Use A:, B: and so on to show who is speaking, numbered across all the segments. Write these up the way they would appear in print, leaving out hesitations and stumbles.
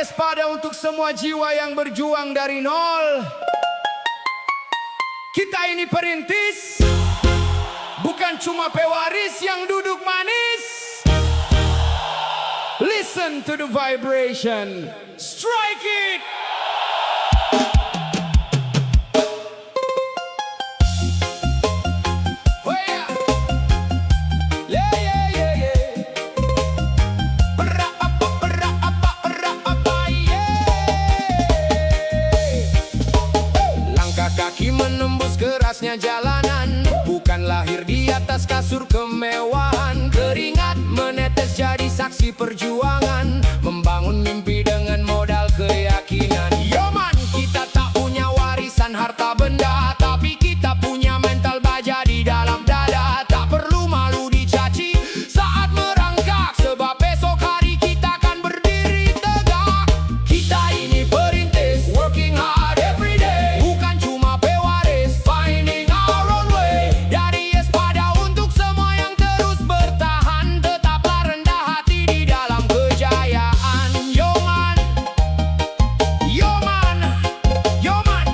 A: Espada untuk semua jiwa yang berjuang dari nol. Kita ini perintis, bukan cuma pewaris yang duduk manis. Listen to the vibration, strike it. Menembus kerasnya jalanan, bukan lahir di atas kasur kemewahan. Keringat menetes jadi saksi perjuangan, membangun mimpi dengan modal keyakinan. Yo man, kita tak punya warisan harta benda, tapi kita punya mental baja di dalam dada. Tak perlu malu dicaci saat merangkak, sebab besok hari kita akan berdiri tegak. Kita ini perintis, working hard every day, bukan cuma finding our own way. Dari Espada untuk semua yang terus bertahan, tetaplah rendah hati di dalam kejayaan. Yo man, yo man, yo man,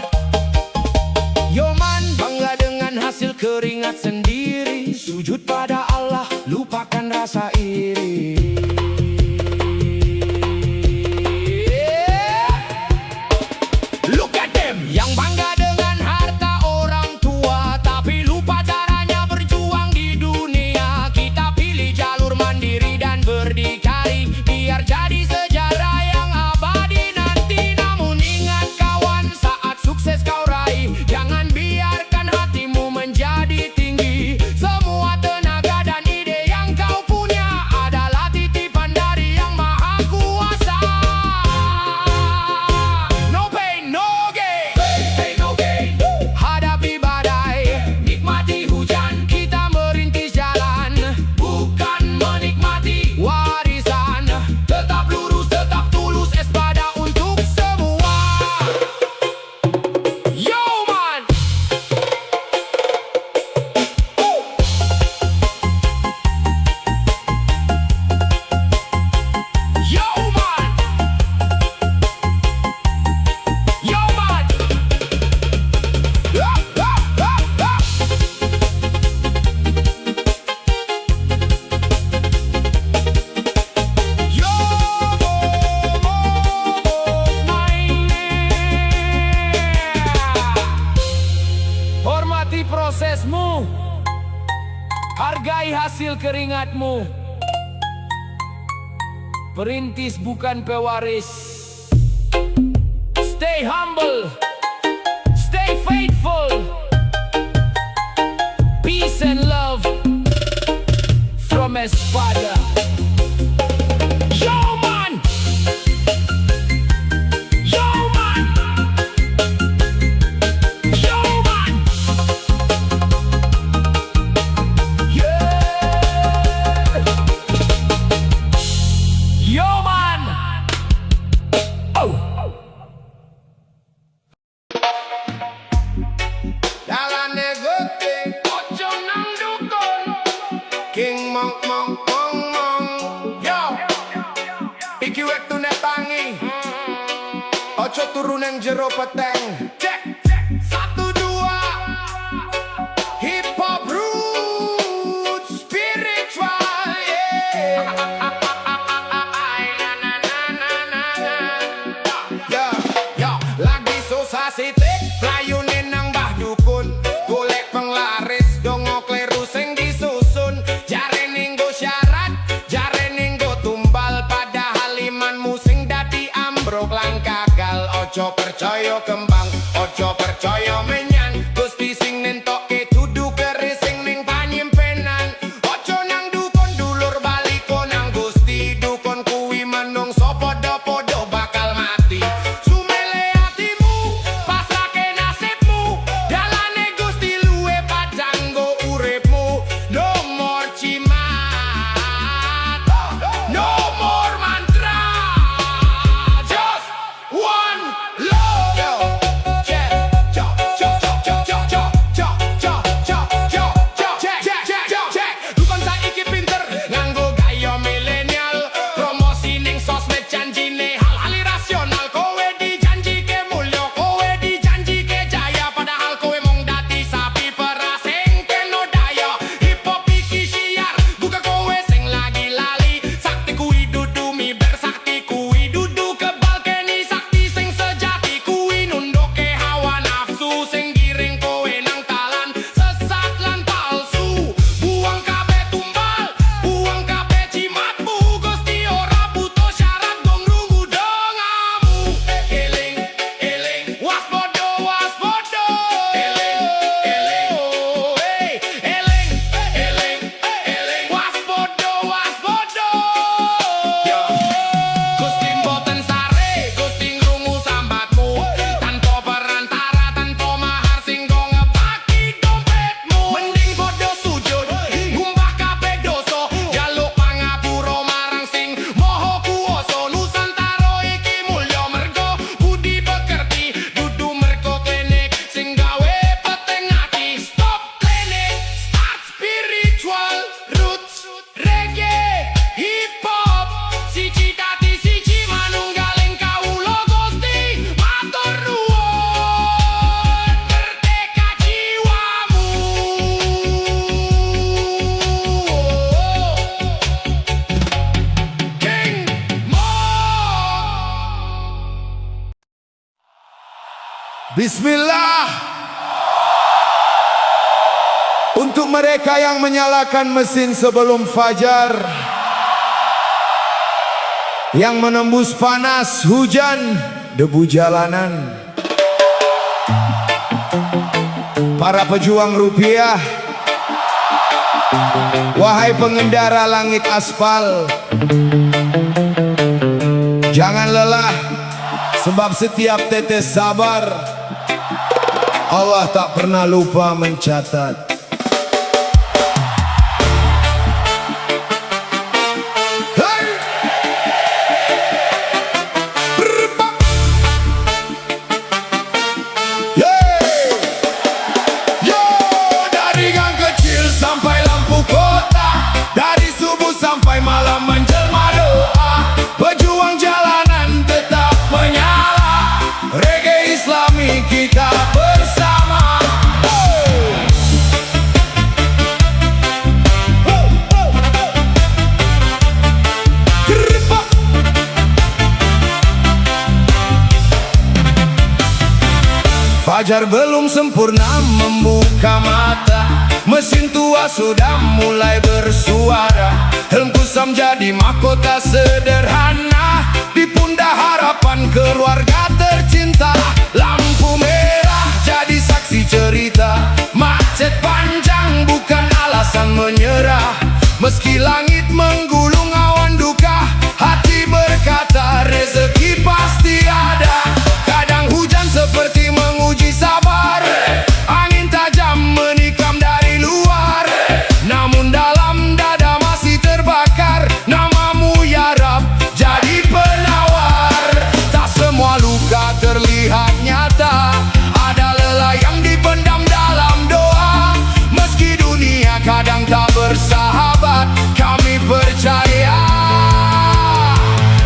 A: yo man, bangga dengan hasil keringat sendiri. Sujud pada Allah, lupakan rasa iri. Look at them, yang bangga dengan harta orang tua, tapi lupa caranya berjuang di dunia. Kita pilih jalur mandiri dan berdikari, biar jadi sejarah yang abadi nanti. Namun ingat kawan, saat sukses kau raih, jangan biarkan hatimu menjadi tinggi. Semua tenaga dan ide yang kau punya adalah titipan dari yang maha kuasa. No pain, no gain, no gain. Hadapi badai, nikmati hujan. Kita merintis jalan, bukan menikmati warisan. Tetap lurus, tetap tulus, Espada untuk semua. Yo man, yo man, yo man. Yo hormati prosesmu, hargai hasil keringatmu. Perintis bukan pewaris. Stay humble, stay faithful. Peace and love from Espada. Yo man, yo man, yo man, yeah. Yo man, oh. Dalan negote, ojo nang dukun, King Mong Mong Mong Mong. Yo, iki wektune tangi, ojo turu nang jero peteng. Cek, satu dua, hip hop roots spiritual, yeah. Yo, yo, lagi susah sitik, playune nang mbah dukun, golek penglaris, dongo kleru sing disusun. Jare ninggo syarat, jare ninggo tumbal, padahal imanmu sing dadi ambruk lan gagal. Ojo percaya kembang, ojo percaya menyan, Gusti sing nentokke dudu keris sing ning panyimpenan. Ojo nang dukun dulur baliko nang Gusti, dukun kuwi menungso podo-podo bakal mati. Sumele hatimu, pasrahke nasibmu, dalane Gusti luwe padang go uripmu. No more cimat, no more mantra, just one love. Yo. sing giring kowe nang talan sesat lan palsu. Buang kabeh tumbal, buang kabeh cimatmu. Gusti ora butuh syarat dong rungu dengamu. Eling, eling, waspada, waspada. Eling, eling, hey, eling, eling, eling, waspada, waspada. Gusti mboten sare, Gusti ngrungu sambatmu. Tanpa perantara, tanpa mahar singgo ngebaki dompetmu. Mending padha sujud, ngumbah kabeh dosa, jaluk pangapura marang sing maha kuwasa. Nusantara iki mulya merga budi pekerti, dudu merga klinik sing gawe peteng ati. Stop klinik, start spiritual roots, reggae, hip hop, siji dadi siji manunggaling kawula Gusti. Matur nuwun, merdeka jiwamu. King Mo.
B: Bismillah. Untuk mereka yang menyalakan mesin sebelum fajar, yang menembus panas, hujan, debu jalanan, para pejuang rupiah, wahai pengendara langit aspal, jangan lelah, sebab setiap tetes sabar Allah tak pernah lupa mencatat. Hey! Brrrr! Yeay! Yo, dari gang kecil sampai lampu kota, dari subuh sampai malam menjelma doa, pejuang jalanan tetap menyala, reggae islami kita bersama. Fajar belum sempurna membuka mata, mesin tua sudah mulai bersuara. Helm kusam jadi mahkota sederhana, di pundak harapan keluarga tercinta. Lampu merah jadi saksi cerita, macet panjang bukan alasan menyerah. Meski langit menggulung awan duka, hati berkata rezeki pasti ada. Kadang hujan seperti menguji sabar, angin tajam menikam dari luar, namun dalam dada masih terbakar. Namamu ya Rab jadi penawar. Tak semua luka terlihat nyata, ada lelah yang dipendam dalam doa. Meski dunia kadang tak bersahabat, kami percaya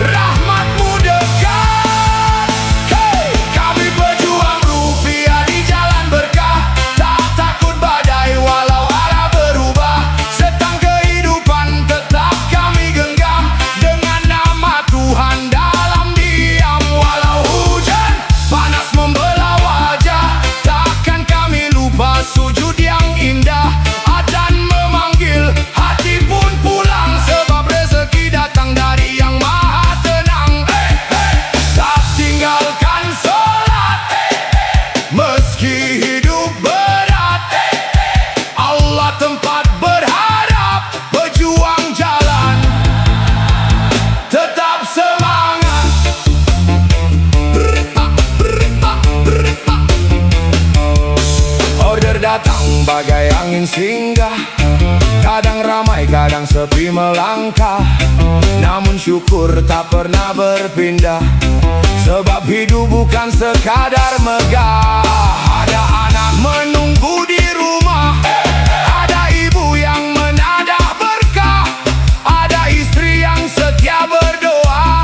B: rahmatmu dekat. Hey, kami pejuang rupiah di jalan berkah, tak takut badai walau arah berubah. Setang kehidupan tetap kami genggam, dengan nama Tuhan dalam diam. Walau hujan panas membelah wajah, takkan kami lupa sujud yang indah. Adzan memanggil, hati pun pulang, sebab rezeki datang dari yang maha tenang. Tak tinggalkan sholat, meski hidup berat. Allah tempat berharap, pejuang jalan tetap semangat. Order datang bagai angin singgah, kadang ramai kadang sepi melangkah, namun syukur tak pernah berpindah, sebab hidup bukan sekadar megah. Ada anak menunggu di rumah, ada ibu yang menadah berkah, ada istri yang setia berdoa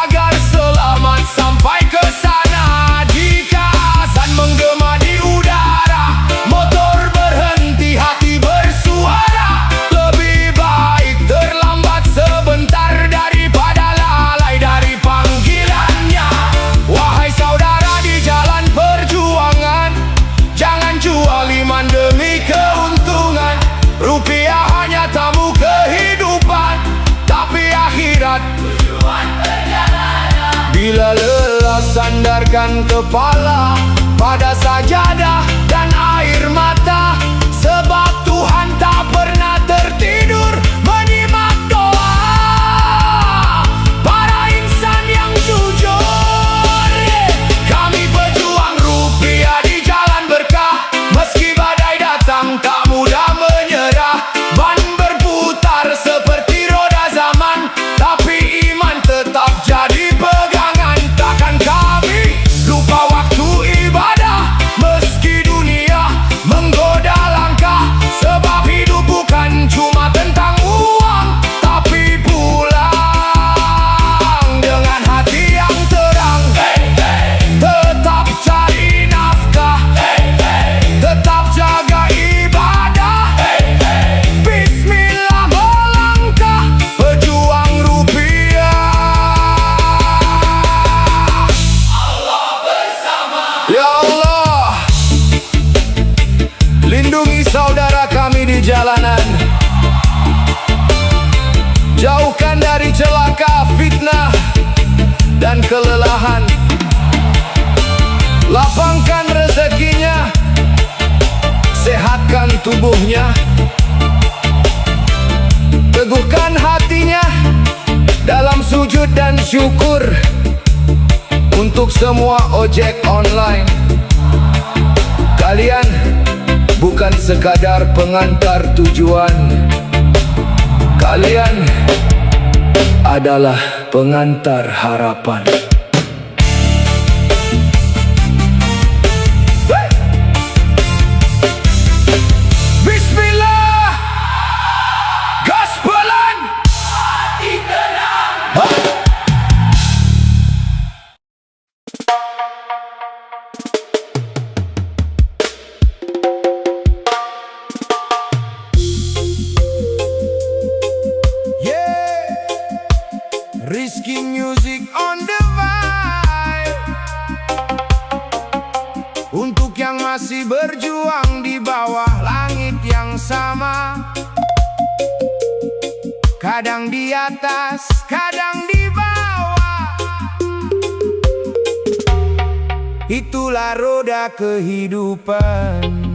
B: agar selamat sampai ke sana. Jika azan menggema di udara, motor berhenti, hati bersuara. Lebih baik terlambat sebentar daripada lalai dari panggilannya. Wahai saudara di jalan perjuangan,
A: Sandarkan kepala pada sajadah dan air mata, sebab Tuhan tak pernah tertidur menyimak doa para insan yang jujur. Kami pejuang rupiah di jalan berkah, meski badai datang tak mudah menyerah. Ban berputar seperti roda zaman, tapi iman tetap jadi pegangan. Takkan kami lupa waktu ibadah, meski dunia menggoda langkah, sebab hidup bukan cuma tentang uang, tapi pulang dengan hati yang terang. Tetap cari nafkah, tetap jaga ibadah. Bismillah melangkah, pejuang rupiah. Ya Allah, lindungi saudara kami di jalanan, jauhkan dari celaka, fitnah, dan kelelahan. Lapangkan rezekinya, sehatkan tubuhnya, teguhkan hatinya dalam sujud dan syukur. Untuk semua ojek online, kalian bukan sekadar pengantar tujuan, kalian adalah pengantar harapan. Bismillah, gaspelan, hati tenang. Rizky Music on the vibe. Untuk yang masih berjuang di bawah langit yang sama, kadang di atas, kadang di bawah. Itulah roda kehidupan.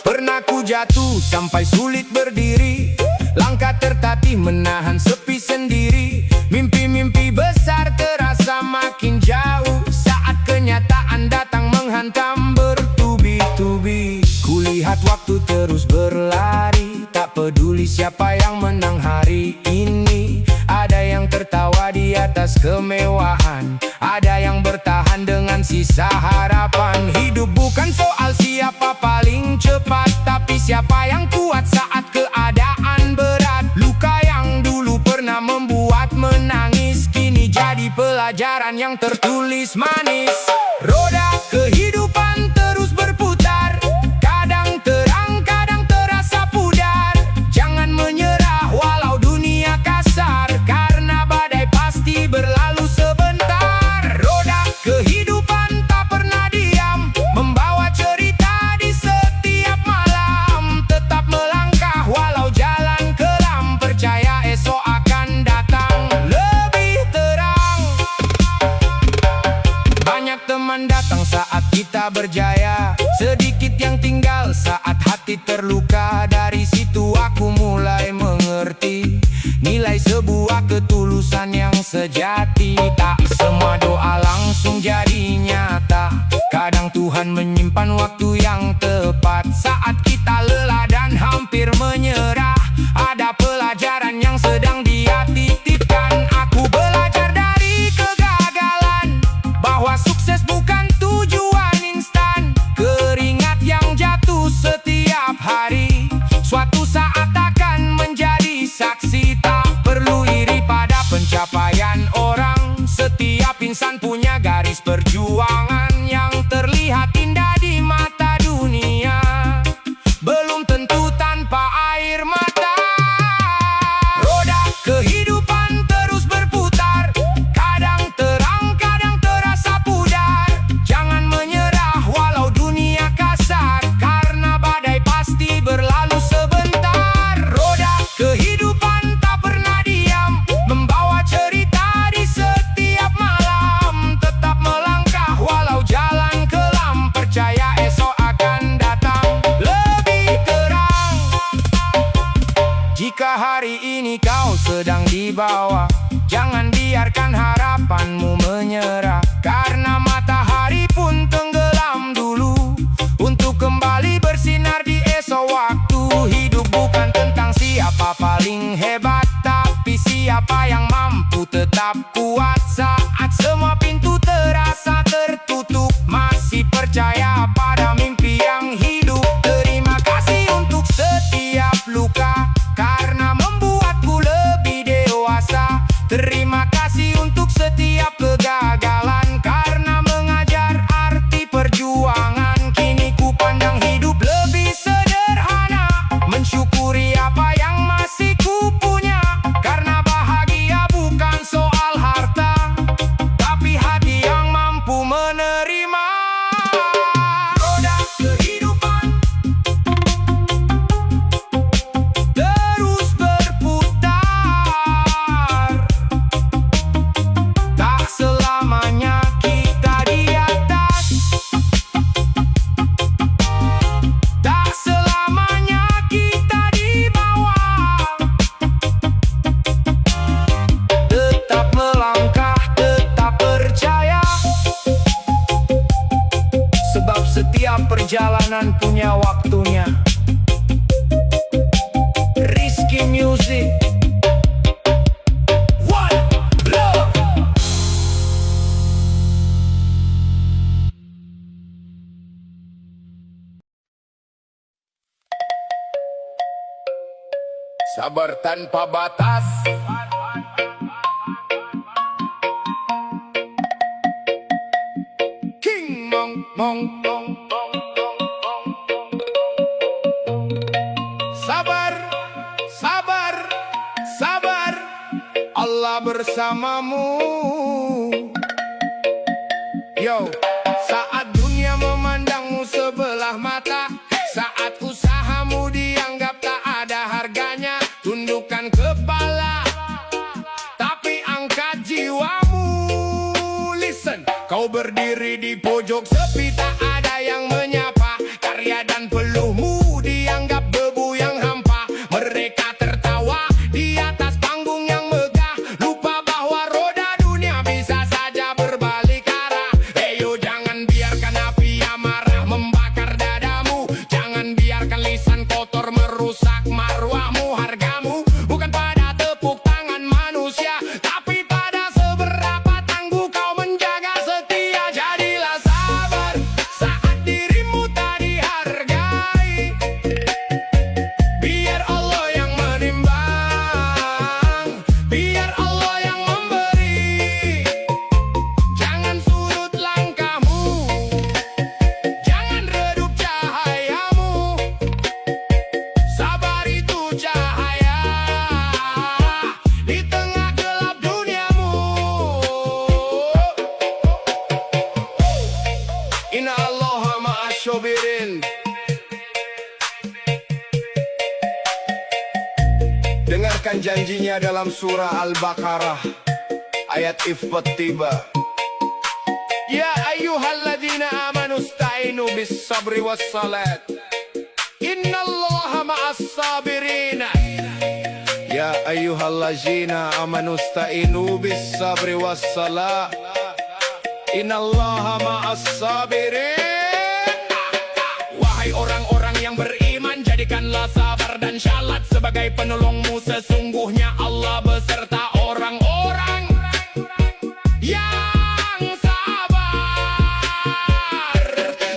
A: Pernah ku jatuh sampai sulit berdiri, langkah tertatih menahan sepi sendiri. Mimpi-mimpi besar terasa makin jauh, saat kenyataan datang menghantam bertubi-tubi. Kulihat waktu terus berlari, tak peduli siapa yang menang hari ini. Ada yang tertawa di atas kemewahan, ada yang bertahan dengan sisa harapan. Hidup bukan soal siapa paling cepat, tapi siapa yang kuat saat keadaan berat. Luka yang dulu pernah membuat menangis, kini jadi pelajaran yang tertulis manis. Roda kehidupan terus berputar, kadang terang, kadang terasa pudar. Jangan menyerah walau dunia kasar, karena badai pasti berlalu sebentar. Roda kehidupan tak pernah diam, membawa cerita di setiap malam. Tetap melangkah walau jalan kelam, percaya esok akan datang lebih terang. Banyak teman datang saat kita berjaya, sedikit yang tinggal saat hati terluka. Dari situ aku mulai mengerti nilai sebuah ketulusan yang sejati. Tak semua doa langsung jadi nyata, kadang Tuhan menyimpan waktu yang tepat. Saat kita lelah dan hampir menyerah, ada pelajaran yang sedang Dia titipkan. Aku belajar dari kegagalan, bahwa sukses bukan tujuan instan. Keringat yang jatuh setiap hari, suatu saat akan menjadi saksi. Tak perlu iri pada pencapaian orang, setiap insan punya garis hari ini kau sedang di bawah, jangan biarkan harapanmu menyerah. Karena matahari pun tenggelam dulu untuk kembali bersinar di esok waktu. Hidup bukan tentang siapa paling hebat, tapi siapa yang mampu tetap kuat saat semua pintu terasa tertutup. Masih percaya pada mimpi yang hidup. Terima kasih untuk setiap luka, karena membuatku lebih dewasa. Terima kasih untuk setiap kegagalan, karena mengajar arti perjuangan. Kini ku pandang hidup lebih sederhana, mensyukuri apa yang masih ku punya. Karena bahagia bukan soal harta, tapi hati yang mampu menerima. Roda kehidupan terus berputar, tak selamanya kita di atas, tak selamanya kita di bawah. Tetap melangkah, tetap percaya, sebab setiap perjalanan punya waktunya. Rizky Music, One Love. Sabar tanpa batas, King Mong Mong Mong. Sabar, sabar, sabar, Allah bersamamu. Yo, saat dunia memandangmu sebelah mata, saat usahamu dianggap tak ada harganya, tundukkan kepala, tapi angkat jiwamu. Listen, kau berdiri di pojok sepi, tak ada yang menyapa. Karya dan peluhmu dianggap debu yang hampa. Mereka tertawa di atas panggung yang megah, lupa bahwa roda dunia bisa saja berbalik arah. Eyo, jangan biarkan api amarah membakar dadamu. Jangan biarkan lisan kotor merusak marwahmu. Hargamu bukan pada tepuk tangan manusia, tapi pada seberapa tangguh kau menjaga setia. Jadilah sabar saat dirimu tak dihargai, biar Allah yang menimbang, biar Allah yang memberi. Jangan surut langkahmu, jangan redup cahayamu. Sabar itu cahaya di tengah gelap duniamu. Inna Allaha ma'asyobirin. Dengarkan janjinya dalam surah Al-Baqarah ayat iftiba. Ya ayyuhalladzina amanu sta'inu bis sabri was salat, innallaha ma'as sabirina. Ya ayyuhalladzina amanu sta'inu bis sabri was salat, innallaha ma'as sabirin. Wahai orang-orang yang beriman, jadikanlah sabar dan syalat sebagai penolongmu. Sesungguhnya Allah beserta orang-orang yang sabar.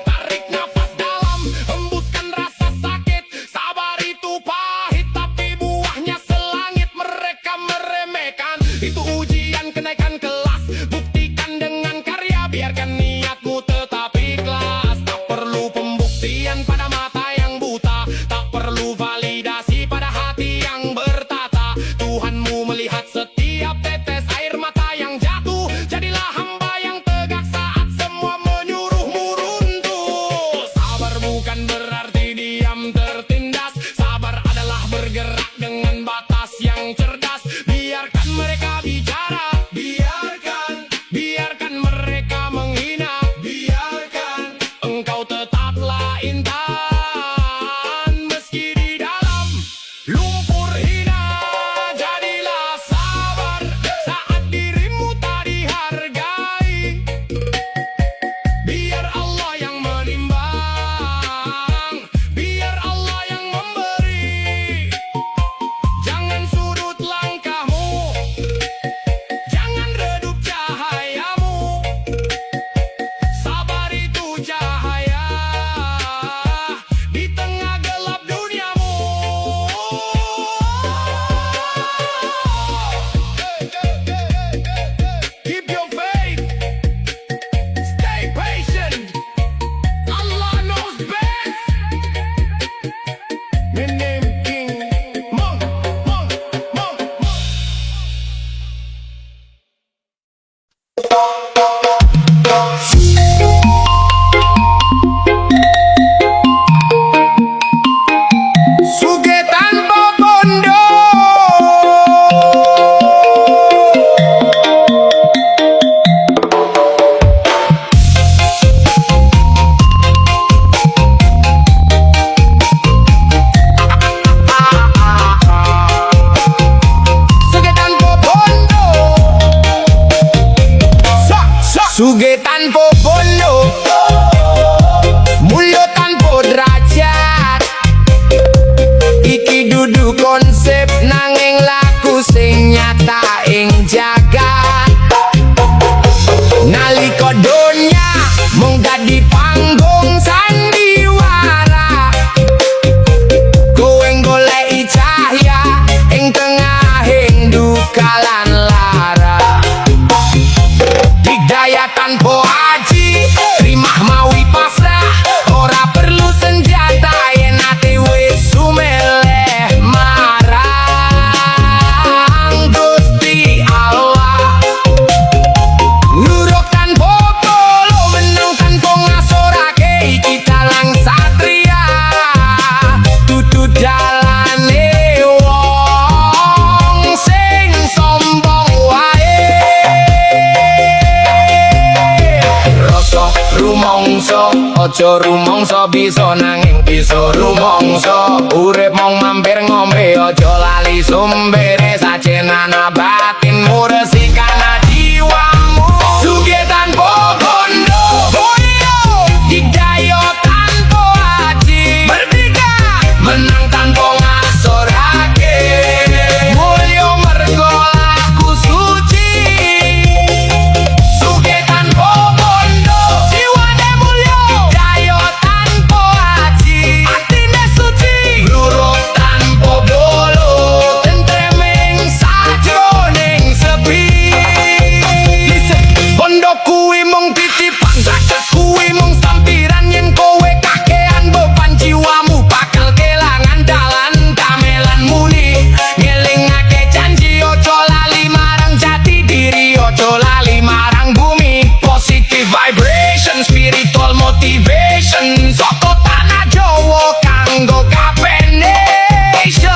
A: Tarik nafas dalam, hembuskan rasa sakit. Sabar itu pahit, tapi buahnya selangit. Mereka meremehkan, itu ujian kenaikan kelas. Buktikan dengan karya, biarkan niatmu tetap ikhlas. Tak perlu pembuktian pada mata yang buta, tak perlu validasi pada hati yang ojo rumangsa bisa nanging bisa rumangsa. Urip mong mampir ngombe ojo lali sumbere. Sajenana batinmu resikana jiwamu. Sugih tanpa bondo, digdayo tanpa aji, merdeka menang tanpa ngasorake. Mulya mergo laku suci. Sugih tanpa bondo, jiwane mulya, digdayo tanpa aji, atine suci. Bluruk tanpa bolo, tentreming sajroning sepi. Bondo kuwi mung titipan, rakyat kuwi mung sampiran. Yen kowe kakean beban jiwamu bakal kelangan dalan kamelan muni. Ngelingake janji ojo lali marang jati diri, ojo lali marang bumi. Positive vibration, spiritual motivation, saka tanah Jawa kanggo kabeh nation.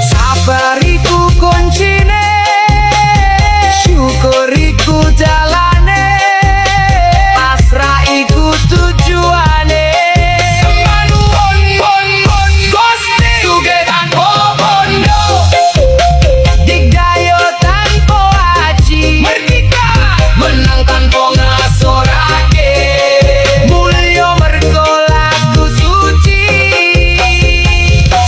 A: Sabar iku kuncine, syukur iku jalane, pasrah iku tujuane. Sembanuwun Gusti, sugih tanpa bondo, digdayo tanpa aji, merdeka menang tanpa ngasorake. Mulya mergo laku suci.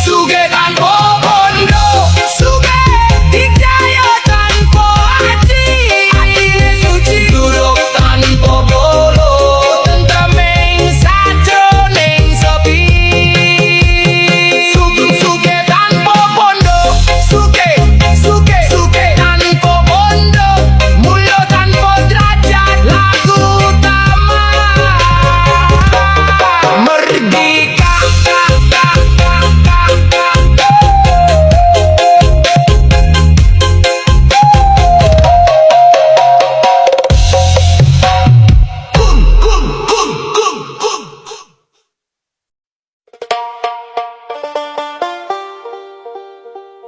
A: Sugih tanpa bondo, sugih digdayo tanpa aji, atine suci. Bluruk tanpa bolo, tentreming sajroning sepi. Sugih tanpa bondo, sugih tanpa bondo, mulya tanpa derajat, lagu utama merdeka.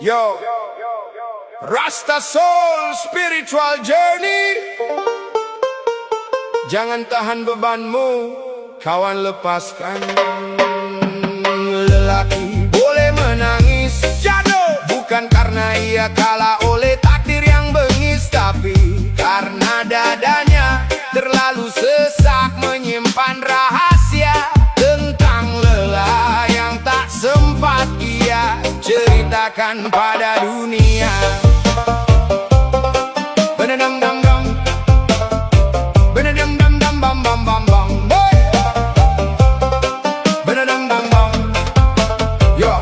B: Yo, Rasta Soul Spiritual Journey. Jangan tahan bebanmu, kawan, lepaskan. Lelaki boleh menangis jatuh, bukan karena ia kalah oleh takdir yang bengis, tapi karena dadanya terlalu sesak menyimpan rahasia tentang lelah yang tak sempat ia ceritakan pada dunia. Benedam dam dam, benedam dam dam bam bam bam bam, hey! Benedam dam dam. Yo,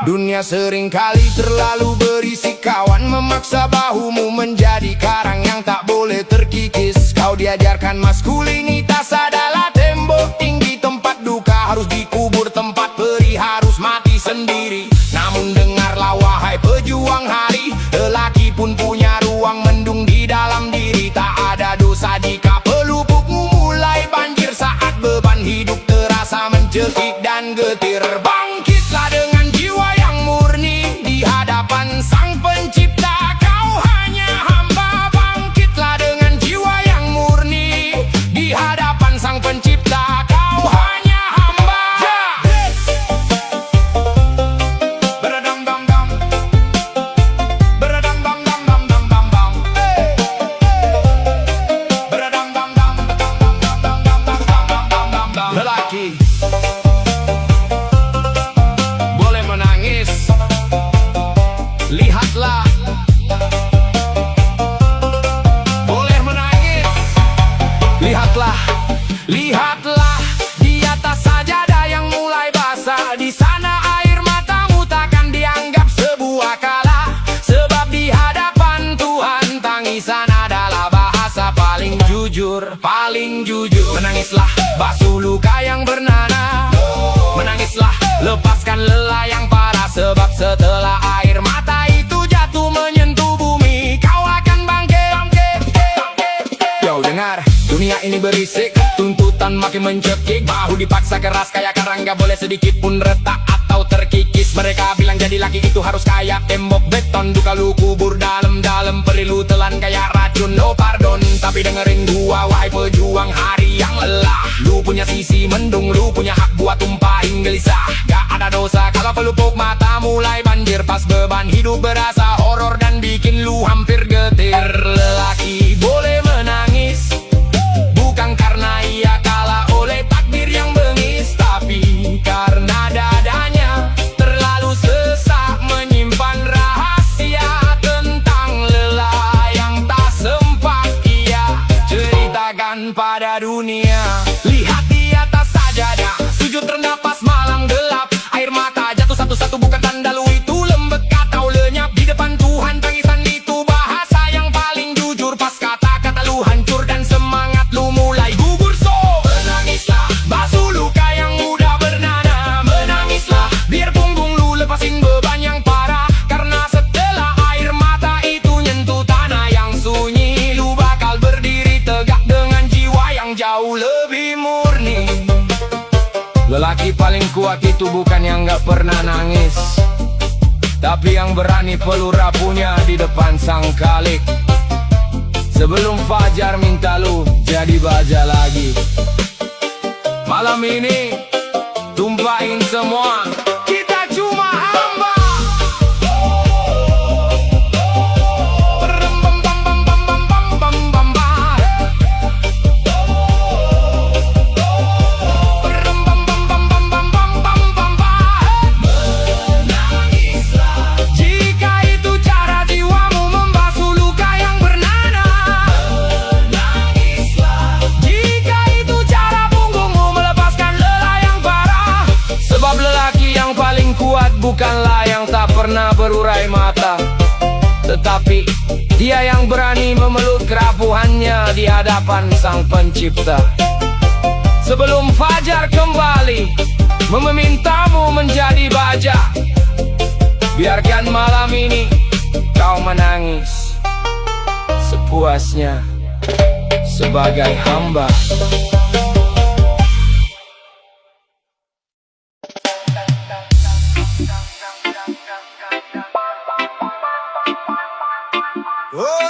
B: dunia seringkali terlalu berisi kawan, memaksa bahumu menjadi karang yang tak boleh terkikis. Kau diajarkan maskulinitas adalah tembok tinggi, tempat duka harus dikubur, tempat perih harus mati sendiri. Namun dengarlah wahai pejuang hari, lelaki pun punya ruang mendung di dalam diri. Tak ada dosa jika pelupukmu mulai banjir saat beban hidup terasa mencekik dan getir. Bangkitlah dengan jiwa yang murni di hadapan Sang Pencipta. Kau hanya hamba. Bangkitlah dengan jiwa yang murni di hadapan Sang Pencipta. Kau hanya hamba. Beradam dam dam, beradam dam dam dam dam dam dam, beradam dam dam dam dam dam dam dam dam dam dam. Lelaki boleh menangis, lihatlah. Boleh menangis, lihatlah. Lihatlah di atas sajadah yang mulai basah. Di sana air matamu takkan dianggap sebuah kalah, sebab di hadapan Tuhan tangisan adalah bahasa paling jujur, paling jujur. Menangislah, basuh luka yang bernanah. Menangislah, lepaskan lelah yang parah, sebab setelah air mata itu jatuh menyentuh bumi, kau akan bangkit. Yo, dengar, dunia ini berisik, tuntutan
A: kejutan makin mencekik. Bahu dipaksa keras kayak karang, gak boleh sedikit pun retak atau terkikis. Mereka bilang jadi laki itu harus kayak tembok beton. Duka lu kubur dalam-dalam, perlu telan kayak racun. No pardon, tapi dengerin gua wahai pejuang hari yang lelah. Lu punya sisi mendung, lu punya hak buat tumpahin gelisah. Gak ada dosa kalau pelupuk mata mulai banjir. Pas beban hidup berasa horor dan bikin lu hampir getir. Lelaki boleh menangis, bukan karena ia kalah oleh takdir yang bengis, tapi karena dadanya terlalu sesak menyimpan rahasia tentang lelah yang tak sempat ia ceritakan pada dunia. Lihat di atas sajadah, sujud rendah pas malam gelap. Air mata jatuh satu-satu bukan tanda lu itu lembek atau lenyap. Di depan Tuhan tangisan itu bahasa yang paling jujur. Pas kata-kata lu hancur dan semangat lu mulai gugur. So menangislah, basuh luka yang mudah bernanah. Menangislah, biar punggung lu lepasin beban yang parah. Karena setelah air mata itu nyentuh tanah yang sunyi, lu bakal berdiri tegak dengan jiwa yang jauh lebih murni. Lelaki paling kuat itu bukan yang gak pernah nangis, tapi yang berani peluk rapuhnya di depan sang khalik. Sebelum fajar minta lu jadi baja lagi. Malam ini tumpahin semua, kita cuma hamba. Bukanlah yang tak pernah berurai mata, tetapi dia yang berani memeluk kerapuhannya di hadapan sang pencipta. Sebelum fajar kembali memintamu menjadi baja, biarkan malam ini kau menangis sepuasnya sebagai hamba.
B: Oh,